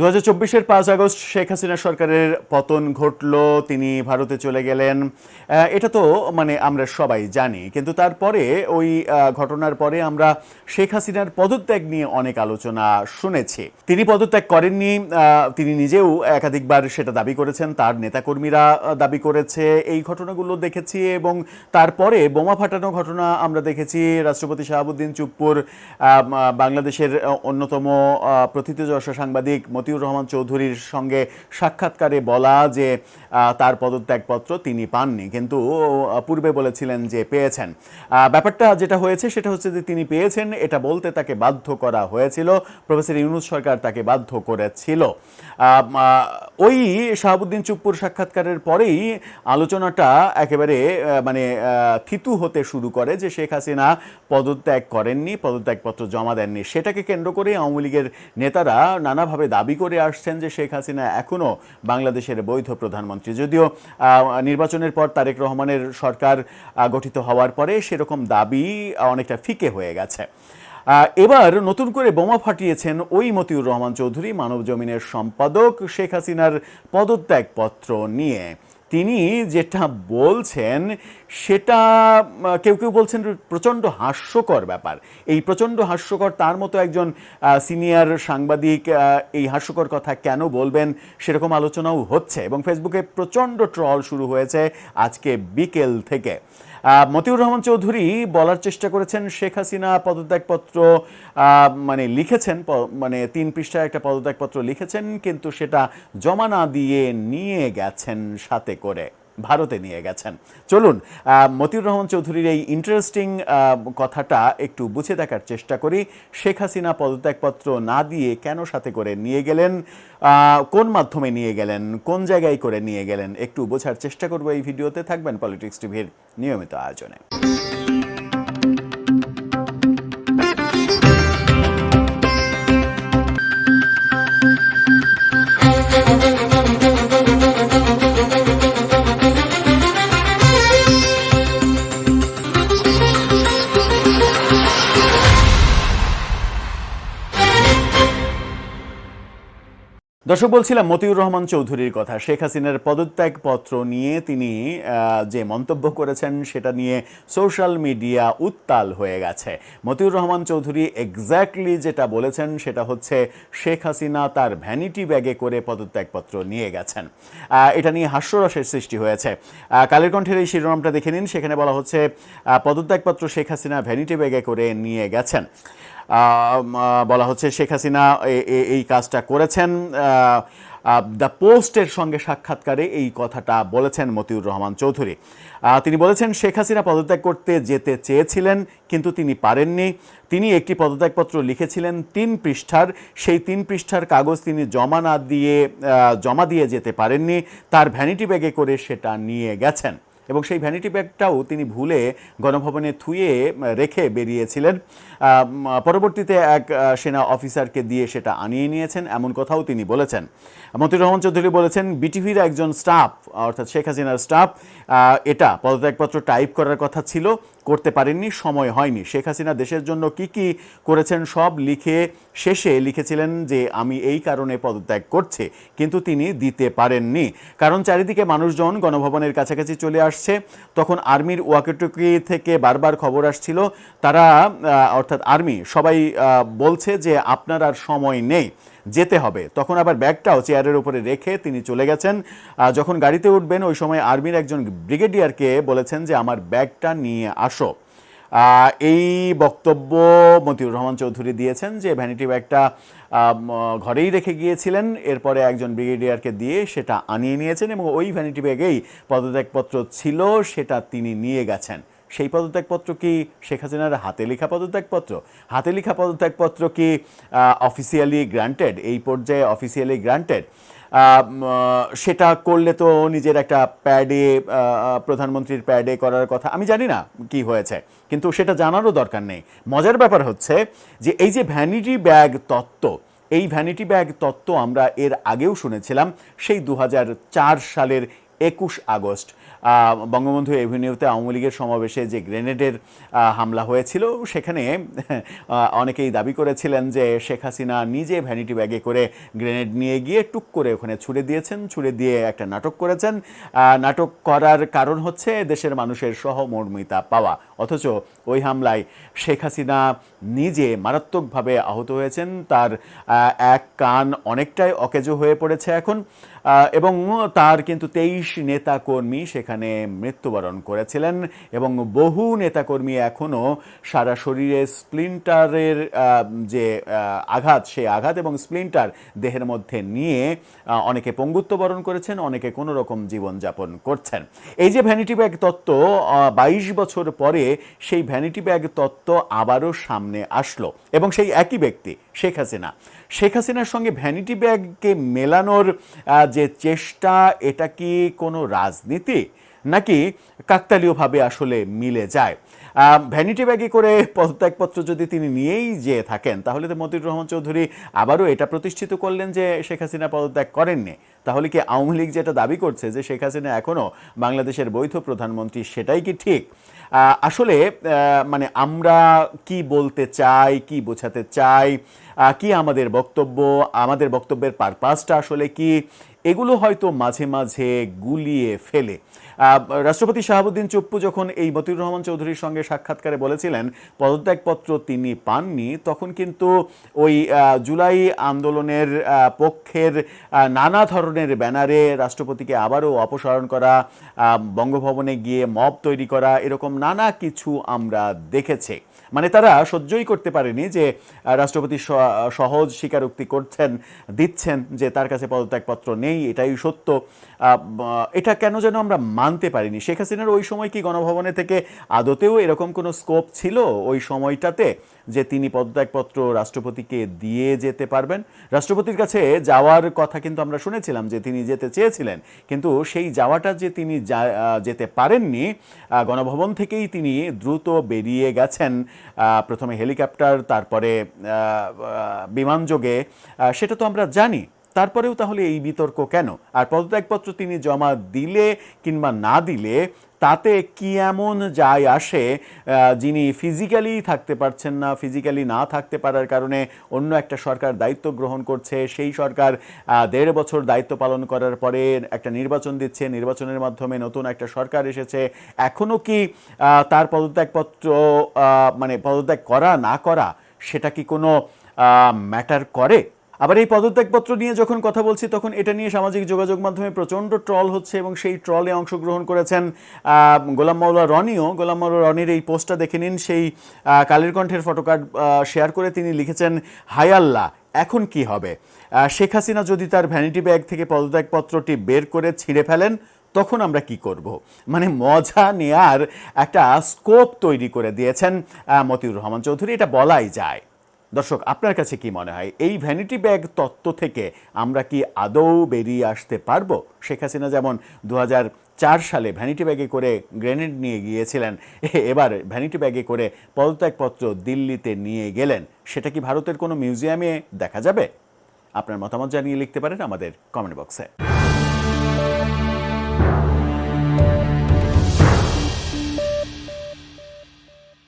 2024-এর 5 August Sheikh Hasina সরকারের পতন ঘটল, তিনি ভারতে চলে গেলেন। এটা তো আমরা সবাই জানি, কিন্তু তারপরে ওই ঘটনার পরে আমরা শেখ হাসিনার পদত্যাগ নিয়ে অনেক আলোচনা শুনেছি। তিনি পদত্যাগ করেননি, তিনি নিজেও একাধিকবার সেটা দাবি করেছেন, তার নেতাকর্মীরা দাবি করেছে। এই ঘটনাগুলো দেখেছি এবং তারপরে বোমা ফাটানো ঘটনা আমরা দেখেছি। রাষ্ট্রপতি শাহাবুদ্দিন চুপ্পুর বাংলাদেশের অন্যতম প্রথিতযশা সাংবাদিক মতিউর রহমান চৌধুরীর সঙ্গে সাক্ষাৎকারে বলা যে তার পদত্যাগপত্র তিনি পাননি, কিন্তু পূর্বে বলেছিলেন যে পেয়েছেন। ব্যাপারটা যেটা হয়েছে সেটা হচ্ছে যে তিনি পেয়েছেন এটা বলতে তাকে বাধ্য করা হয়েছিল, প্রফেসর ইউনূস সরকার তাকে বাধ্য করেছিল। ওই শাহাবুদ্দিন চুপ্পুর সাক্ষাৎকারের পরেই আলোচনাটা একেবারে থিতু হতে শুরু করে যে শেখ হাসিনা পদত্যাগ করেননি, পদত্যাগপত্র জমা দেননি। সেটাকে কেন্দ্র করে আওয়ামী লীগের নেতারা নানাভাবে দাবি করে আসছেন যে শেখ হাসিনা এখনও বাংলাদেশের বৈধ প্রধানমন্ত্রী। যদিও নির্বাচনের পর তারেক রহমানের সরকার গঠিত হওয়ার পরে সেরকম দাবি অনেকটা ফিকে হয়ে গেছে। এবার নতুন করে বোমা ফাটিয়েছেন ওই মতিউর রহমান চৌধুরী, মানবজমিনের সম্পাদক, শেখ হাসিনার পদত্যাগপত্র নিয়ে। তিনি যেটা বলছেন সেটা কেউ কেউ বলছেন প্রচণ্ড হাস্যকর ব্যাপার। এই প্রচণ্ড হাস্যকর, তার মতো একজন সিনিয়র সাংবাদিক এই হাস্যকর কথা কেন বলবেন, সেরকম আলোচনাও হচ্ছে এবং ফেসবুকে প্রচণ্ড ট্রল শুরু হয়েছে আজকে বিকেল থেকে। মতিউর রহমান চৌধুরী বলার চেষ্টা করেছেন শেখ হাসিনা পদত্যাগপত্র লিখেছেন, 3 পৃষ্ঠার একটা পদত্যাগপত্র লিখেছেন, কিন্তু সেটা জমা না দিয়ে নিয়ে গেছেন, সাথে করে ভারতে নিয়ে গেছেন। চলুন মতিউর রহমান চৌধুরীর এই ইন্টারেস্টিং কথাটা একটু বুঝে দেখার চেষ্টা করি। শেখ হাসিনা পদত্যাগপত্র না দিয়ে কেন সাথে করে নিয়ে গেলেন, কোন মাধ্যমে নিয়ে গেলেন, কোন জায়গায় করে নিয়ে গেলেন, একটু বোঝার চেষ্টা করবো এই ভিডিওতে। থাকবেন পলিটিক্স টিভির নিয়মিত আয়োজনে। দর্শক, বলছিলাম মতিউর রহমান চৌধুরীর কথা। শেখ হাসিনার পদত্যাগপত্র নিয়ে তিনি যে মন্তব্য করেছেন সেটা নিয়ে সোশ্যাল মিডিয়া উত্তাল হয়ে গেছে। মতিউর রহমান চৌধুরী এক্স্যাক্টলি যেটা বলেছেন সেটা হচ্ছে শেখ হাসিনা তার ভ্যানিটি ব্যাগে করে পদত্যাগপত্র নিয়ে গেছেন। এটা নিয়ে হাস্যরসের সৃষ্টি হয়েছে। কালের কণ্ঠের এই শিরোনামটা দেখে নিন, সেখানে বলা হচ্ছে পদত্যাগপত্র শেখ হাসিনা ভ্যানিটি ব্যাগে করে নিয়ে গেছেন। বলা হচ্ছে শেখ হাসিনা এই কাজটা করেছেন। দ্য পোস্টের সঙ্গে সাক্ষাৎকারে এই কথাটা বলেছেন মতিউর রহমান চৌধুরী। তিনি বলেছেন শেখ হাসিনা পদত্যাগ করতে যেতে চেয়েছিলেন, কিন্তু তিনি পারেননি। তিনি একটি পদত্যাগপত্র লিখেছিলেন 3 পৃষ্ঠার, সেই 3 পৃষ্ঠার কাগজ তিনি জমা দিয়ে যেতে পারেননি, তার ভ্যানিটি ব্যাগে করে সেটা নিয়ে গেছেন এবং সেই ভ্যানিটি ব্যাগটাও তিনি ভুলে গণভবনে থুয়ে রেখে বেরিয়েছিলেন। পরবর্তীতে এক সেনা অফিসারকে দিয়ে সেটা আনিয়ে নিয়েছেন, এমন কথাও তিনি বলেছেন। মতিউর রহমান চৌধুরী বলেছেন বিটিভির একজন স্টাফ, অর্থাৎ শেখ হাসিনার স্টাফ, এটা পদত্যাগপত্র টাইপ করার কথা ছিল, করতে পারেননি, সময় হয়নি। শেখ হাসিনা দেশের জন্য কি কি করেছেন সব লিখে শেষে লিখেছিলেন যে আমি এই কারণে পদত্যাগ করছি, কিন্তু তিনি দিতে পারেননি। কারণ চারিদিকে মানুষজন গণভবনের কাছাকাছি চলে আসছে। তখন আর্মির ওয়াকিটকি থেকে বারবার খবর আসছিল, তারা অর্থাৎ আর্মি সবাই বলছে যে আপনার আর সময় নেই, যেতে হবে। তখন আবার ব্যাগটাও চেয়ারের উপরে রেখে তিনি চলে গেছেন। যখন গাড়িতে উঠবেন ওই সময় আর্মির একজন ব্রিগেডিয়ারকে বলেছেন যে আমার ব্যাগটা নিয়ে আসো। এই বক্তব্য মতিউর রহমান চৌধুরী দিয়েছেন যে ভ্যানিটি ব্যাগটা ঘরেই রেখে গিয়েছিলেন, এরপরে একজন ব্রিগেডিয়ারকে দিয়ে সেটা আনিয়ে নিয়েছেন এবং ওই ভ্যানিটি ব্যাগেই পদত্যাগপত্র ছিল, সেটা তিনি নিয়ে গেছেন। সেই পদত্যাগপত্র কি শেখ হাসিনার হাতে লেখা পদত্যাগপত্র? হাতে লেখা পদত্যাগপত্র কি অফিসিয়ালি গ্রান্টেড? এই পর্যায়ে অফিসিয়ালি গ্রান্টেড? সেটা করলে তো নিজের একটা প্যাডে, প্রধানমন্ত্রীর প্যাডে করার কথা। আমি জানি না কি হয়েছে, কিন্তু সেটা জানারও দরকার নেই। মজার ব্যাপার হচ্ছে যে এই যে ভ্যানিটি ব্যাগ তত্ত্ব, এই ভ্যানিটি ব্যাগ তত্ত্ব আমরা এর আগেও শুনেছিলাম, সেই 2004 সালের 21 আগস্ট বঙ্গবন্ধু এভিনিউতে আওয়ামী লীগের সমাবেশে যে গ্রেনেডের হামলা হয়েছিল, সেখানে অনেকেই দাবি করেছিলেন যে শেখ হাসিনা নিজে ভ্যানিটি ব্যাগে করে গ্রেনেড নিয়ে গিয়ে টুক করে ওখানে ছুড়ে দিয়েছেন, ছুড়ে দিয়ে একটা নাটক করেছেন। নাটক করার কারণ হচ্ছে দেশের মানুষের সহমর্মিতা পাওয়া, অথচ ওই হামলায় শেখ হাসিনা নিজে মারাত্মকভাবে আহত হয়েছেন। তার এক কান অনেকটাই অকেজো হয়ে পড়েছে এখন, এবং তার কিন্তু 23 নেতাকর্মী সেখানে মৃত্যুবরণ করেছিলেন, এবং বহু নেতাকর্মী এখনও সারা শরীরে স্প্লিন্টারের যে আঘাত, সেই আঘাত এবং স্প্লিন্টার দেহের মধ্যে নিয়ে অনেকে পঙ্গুত্ব বরণ করেছেন, অনেকে কোনো রকম জীবনযাপন করছেন। এই যে ভ্যানিটি ব্যাগ তত্ত্ব, 22 বছর পরে সেই ভ্যানিটি ব্যাগ তত্ত্ব আবারও সামনে আসলো, এবং সেই একই ব্যক্তি শেখ হাসিনার সঙ্গে ভ্যানিটি ব্যাগকে মেলানোর যে চেষ্টা, এটা কি কোনো রাজনীতি নাকি কাকতালীয়ভাবে আসলে মিলে যায়? ভ্যানিটি ব্যাগে করে পদত্যাগপত্র যদি তিনি নিয়েই যেয়ে থাকেন, তাহলে তো মতিউর রহমান চৌধুরী আবারও এটা প্রতিষ্ঠিত করলেন যে শেখ হাসিনা পদত্যাগ করেননি। তাহলে কি আওয়ামী লীগ যেটা দাবি করছে যে শেখ হাসিনা এখনও বাংলাদেশের বৈধ প্রধানমন্ত্রী, সেটাই কি ঠিক? আসলে মানে আমরা কি বলতে চাই, কি বোঝাতে চাই, কি আমাদের বক্তব্য, আমাদের বক্তব্যের পারপাসটা আসলে কি, এগুলো হয়তো মাঝে মাঝে গুলিয়ে ফেলে। রাষ্ট্রপতি শাহাবুদ্দিন চুপ্পু যখন এই মতিউর রহমান চৌধুরীর সঙ্গে সাক্ষাৎকারে বলেছিলেন পদত্যাগপত্র তিনি পাননি, তখন কিন্তু ওই জুলাই আন্দোলনের পক্ষের নানা ধরনের ব্যানারে রাষ্ট্রপতিকে আবারও অপসারণ করা, বঙ্গভবনে গিয়ে মব তৈরি করা, এরকম নানা কিছু আমরা দেখেছি। মানে তারা সহ্যই করতে পারেনি যে রাষ্ট্রপতি সহজ স্বীকারোক্তি দিচ্ছেন যে তার কাছে পদত্যাগপত্র নেই, এটাই সত্য। এটা কেন যেন আমরা মানতে পারিনি। শেখ হাসিনার ওই সময় কি গণভবনে থেকে আদতেও এরকম কোনো স্কোপ ছিল ওই সময়টাতে যে তিনি পদত্যাগপত্র রাষ্ট্রপতিকে দিয়ে যেতে পারবেন? রাষ্ট্রপতির কাছে যাওয়ার কথা কিন্তু আমরা শুনেছিলাম যে তিনি যেতে চেয়েছিলেন, কিন্তু সেই যাওয়াটা যে তিনি যেতে পারেননি, গণভবন থেকেই তিনি দ্রুত বেরিয়ে গেছেন, প্রথমে হেলিকপ্টার, তারপরে বিমানযোগে, সেটা তো আমরা জানি। তারপরেও তাহলে এই বিতর্ক কেন? আর পদত্যাগপত্র তিনি জমা দিলে কিংবা না দিলে তাতে কি এমন যায় আসে? যিনি ফিজিক্যালি থাকতে পারছেন না, ফিজিক্যালি না থাকতে পারার কারণে অন্য একটা সরকার দায়িত্ব গ্রহণ করছে, সেই সরকার 1.5 বছর দায়িত্ব পালন করার পরে একটা নির্বাচন দিচ্ছে, নির্বাচনের মাধ্যমে নতুন একটা সরকার এসেছে, এখনও কি তার পদত্যাগপত্র মানে পদত্যাগ করা না করা সেটা কি কোনো ম্যাটার করে? আবার এই পদত্যাগপত্র নিয়ে যখন কথা বলছি, তখন এটা নিয়ে সামাজিক যোগাযোগ মাধ্যমে প্রচণ্ড ট্রল হচ্ছে, এবং সেই ট্রলে অংশগ্রহণ করেছেন গোলাম মাওলা রনিও। গোলাম মাওলা রনির এই পোস্টটা দেখে নিন। সেই কালের কণ্ঠের ফটোকার্ড শেয়ার করে তিনি লিখেছেন, হায় আল্লাহ, এখন কি হবে? শেখ হাসিনা যদি তার ভ্যানিটি ব্যাগ থেকে পদত্যাগপত্রটি বের করে ছিঁড়ে ফেলেন, তখন আমরা কি করব? মানে মজা নেয়ার একটা স্কোপ তৈরি করে দিয়েছেন মতিউর রহমান চৌধুরী, এটা বলাই যায়। দর্শক, আপনার কাছে কি মনে হয়, এই ভ্যানিটি ব্যাগ তত্ত্ব থেকে আমরা কি আদৌ বেরিয়ে আসতে পারবো? শেখ হাসিনা যেমন 2004 সালে ভ্যানিটি ব্যাগে করে গ্রেনেড নিয়ে গিয়েছিলেন, এবার ভ্যানিটি ব্যাগে করে পদত্যাগপত্র দিল্লিতে নিয়ে গেলেন, সেটা কি ভারতের কোনো মিউজিয়ামে দেখা যাবে? আপনার মতামত জানিয়ে লিখতে পারেন আমাদের কমেন্ট বক্সে।